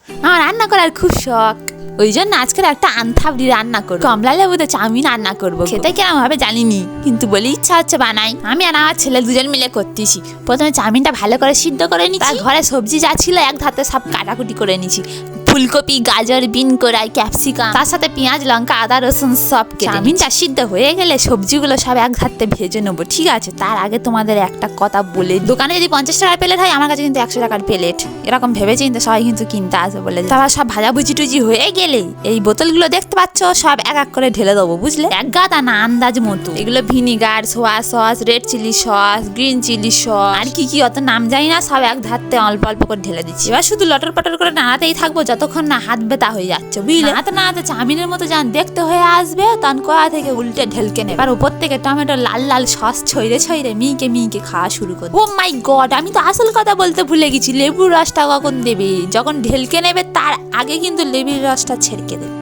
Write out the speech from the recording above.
আমার রান্না করার খুব শখ, ওই জন্য আজকের একটা আন্থাবড়ি রান্না করবো। কমলা লেবুতে চাউমিন রান্না করবো। খেতে কেমন হবে জানিনি, কিন্তু বলে ইচ্ছা হচ্ছে বানাই। আমি আর আমার ছেলে দুজন মিলে করতেছি। প্রথমে চাউমিনটা ভালো করে সিদ্ধ করে নিচ্ছি, ঘরে সবজি যা ছিল এক ধাতে সব কাটাকুটি করে নিচ্ছি। ফুলকপি, গাজর, বিন কড়াই, ক্যাপসিকাম, তার সাথে পেঁয়াজ, লঙ্কা, আদা, রসুন সব কেটে। চাউমিনটা সিদ্ধ হয়ে গেলে সবজিগুলো সব এক ধাতে ভেজে নেবো, ঠিক আছে? তার আগে তোমাদের একটা কথা বলে, দোকানে যদি 50 টাকার প্লেট হয়, আমার কাছে কিন্তু 100 টাকার প্লেট। এরকম ভেবে চিন্তে সবাই কিন্তু কিনতে আসবে বলে। তারপর সব ভাজাভুজি টুজি হয়ে গেলে এই বোতলগুলো দেখতে পাচ্ছ সব এক এক করে ঢেলে দেবো, বুঝলে? এক গাদা না, আন্দাজ মতো। এগুলো vinegar, soya sauce, red chilli sauce, green chilli sauce, আর কি কি অত নাম জানি না, সব এক ধাতে অল্প অল্প করে ঢেলে দিচ্ছি। এবার শুধু লটর পটর করে নাড়াতেই থাকবো যতক্ষণ না হাত ব্যথা হয়ে যাচ্ছে, বুঝলে? নাড়াতে নাড়াতে চাউমিনের মতো যখন দেখতে হয়ে আসবে তখন কোয়া থেকে উল্টে ঢেলকে নেবে। আর উপর থেকে টমেটো লাল লাল সস ছইরে ছইরে মিকে মিকে খাওয়া শুরু করবে। ও মাই গড, আমি তো আসল কথা বলতে ভুলে গেছি। লেবুর রসটা কখন দেবে? যখন ঢেলকে নেবে তার আগে কিন্তু লেবুর রসটা ছেড়কে দেবে।